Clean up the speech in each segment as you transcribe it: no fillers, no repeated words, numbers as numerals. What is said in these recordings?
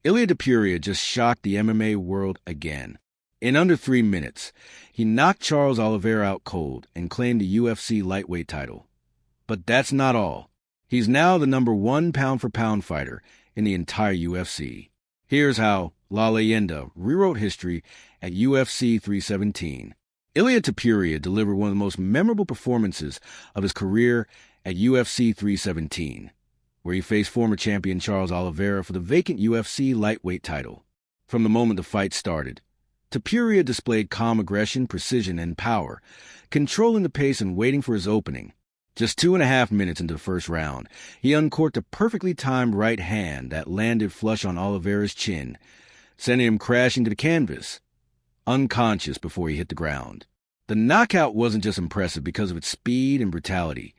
Ilia Topuria just shocked the MMA world again. In under 3 minutes, he knocked Charles Oliveira out cold and claimed the UFC lightweight title. But that's not all. He's now the #1 pound-for-pound fighter in the entire UFC. Here's how La Leyenda rewrote history at UFC 317. Ilia Topuria delivered one of the most memorable performances of his career at UFC 317, where he faced former champion Charles Oliveira for the vacant UFC lightweight title. From the moment the fight started, Topuria displayed calm aggression, precision, and power, controlling the pace and waiting for his opening. Just 2.5 minutes into the first round, he uncorked a perfectly timed right hand that landed flush on Oliveira's chin, sending him crashing to the canvas, unconscious before he hit the ground. The knockout wasn't just impressive because of its speed and brutality.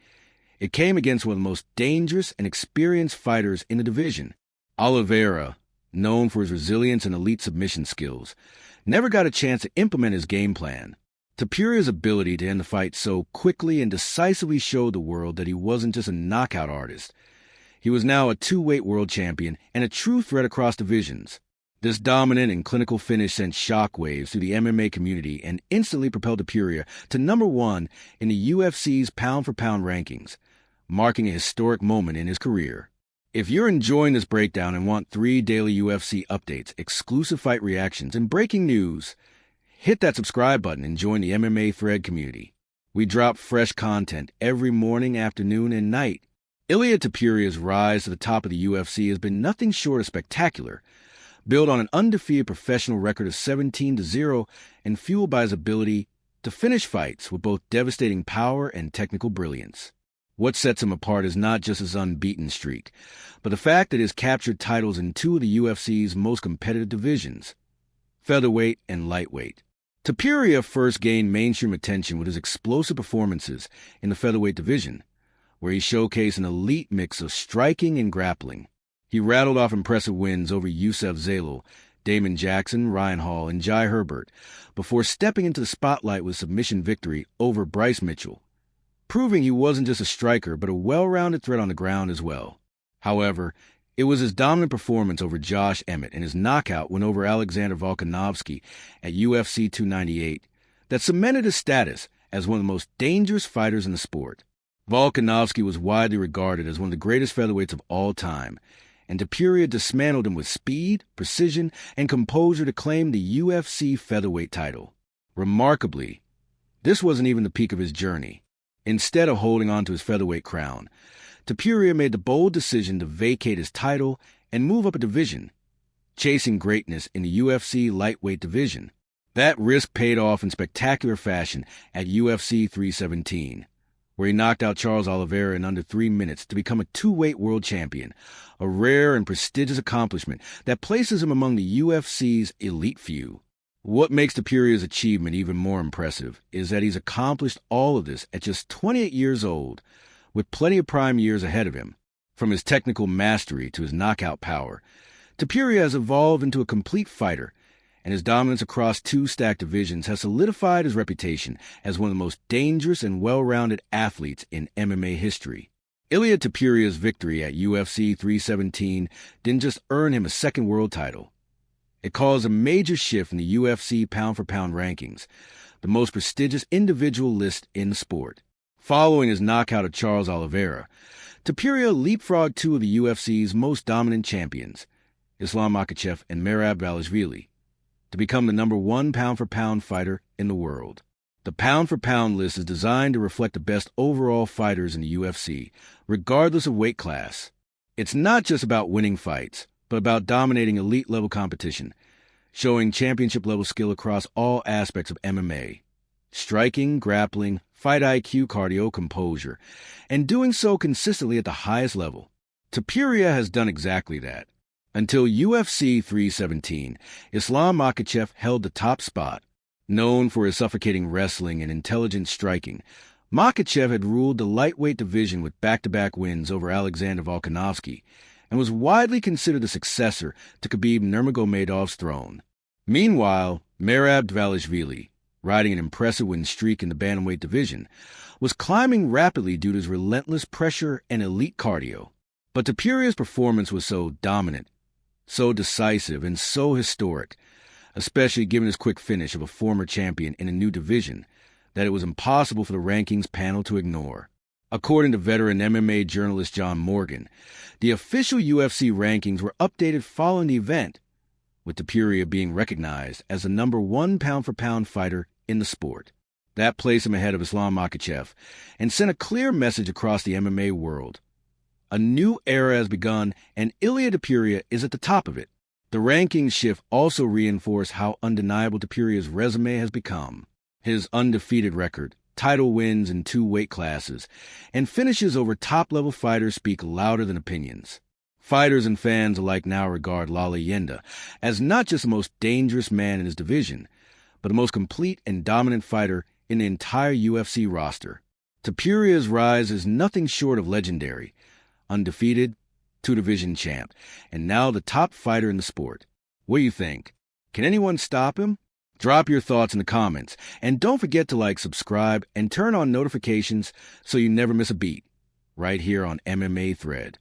It came against one of the most dangerous and experienced fighters in the division. Oliveira, known for his resilience and elite submission skills, never got a chance to implement his game plan. Topuria's ability to end the fight so quickly and decisively showed the world that he wasn't just a knockout artist. He was now a two-weight world champion and a true threat across divisions. This dominant and clinical finish sent shockwaves through the MMA community and instantly propelled Topuria to #1 in the UFC's pound-for-pound rankings, marking a historic moment in his career. If you're enjoying this breakdown and want 3 daily UFC updates, exclusive fight reactions, and breaking news, hit that subscribe button and join the MMA Thread community. We drop fresh content every morning, afternoon, and night. Ilia Topuria's rise to the top of the UFC has been nothing short of spectacular, built on an undefeated professional record of 17-0 and fueled by his ability to finish fights with both devastating power and technical brilliance. What sets him apart is not just his unbeaten streak, but the fact that he has captured titles in 2 of the UFC's most competitive divisions, featherweight and lightweight. Topuria first gained mainstream attention with his explosive performances in the featherweight division, where he showcased an elite mix of striking and grappling. He rattled off impressive wins over Youssef Zalal, Damon Jackson, Ryan Hall, and Jai Herbert, before stepping into the spotlight with submission victory over Bryce Mitchell, proving he wasn't just a striker but a well-rounded threat on the ground as well. However, it was his dominant performance over Josh Emmett and his knockout win over Alexander Volkanovski at UFC 298 that cemented his status as one of the most dangerous fighters in the sport. Volkanovski was widely regarded as one of the greatest featherweights of all time, and Topuria dismantled him with speed, precision, and composure to claim the UFC featherweight title. Remarkably, this wasn't even the peak of his journey. Instead of holding on to his featherweight crown, Topuria made the bold decision to vacate his title and move up a division, chasing greatness in the UFC lightweight division. That risk paid off in spectacular fashion at UFC 317, where he knocked out Charles Oliveira in under 3 minutes to become a 2-weight world champion, a rare and prestigious accomplishment that places him among the UFC's elite few. What makes Topuria's achievement even more impressive is that he's accomplished all of this at just 28 years old, with plenty of prime years ahead of him. From his technical mastery to his knockout power, Topuria has evolved into a complete fighter, and his dominance across 2 stacked divisions has solidified his reputation as one of the most dangerous and well-rounded athletes in MMA history. Ilia Topuria's victory at UFC 317 didn't just earn him a second world title. It caused a major shift in the UFC pound-for-pound rankings, the most prestigious individual list in the sport. Following his knockout of Charles Oliveira, Topuria leapfrogged 2 of the UFC's most dominant champions, Islam Makhachev and Merab Dvalishvili, to become the #1 pound-for-pound fighter in the world. The pound-for-pound list is designed to reflect the best overall fighters in the UFC, regardless of weight class. It's not just about winning fights, but about dominating elite-level competition, showing championship-level skill across all aspects of MMA: striking, grappling, fight IQ, cardio, composure, and doing so consistently at the highest level. Topuria has done exactly that. Until UFC 317, Islam Makhachev held the top spot. Known for his suffocating wrestling and intelligent striking, Makhachev had ruled the lightweight division with back-to-back wins over Alexander Volkanovski and was widely considered the successor to Khabib Nurmagomedov's throne. Meanwhile, Merab Dvalishvili, riding an impressive win streak in the bantamweight division, was climbing rapidly due to his relentless pressure and elite cardio. But Topuria's performance was so dominant, So decisive and so historic, especially given his quick finish of a former champion in a new division, that it was impossible for the rankings panel to ignore. According to veteran MMA journalist John Morgan, the official UFC rankings were updated following the event, with Topuria being recognized as the #1 pound-for-pound fighter in the sport. That placed him ahead of Islam Makhachev and sent a clear message across the MMA world. A new era has begun, and Ilia Topuria is at the top of it. The rankings shift also reinforced how undeniable Topuria's resume has become. His undefeated record, title wins in 2 weight classes, and finishes over top-level fighters speak louder than opinions. Fighters and fans alike now regard Lala Yenda as not just the most dangerous man in his division, but the most complete and dominant fighter in the entire UFC roster. Topuria's rise is nothing short of legendary. Undefeated, 2-division champ, and now the top fighter in the sport. What do you think? Can anyone stop him? Drop your thoughts in the comments, and don't forget to like, subscribe, and turn on notifications so you never miss a beat, right here on MMA Thread.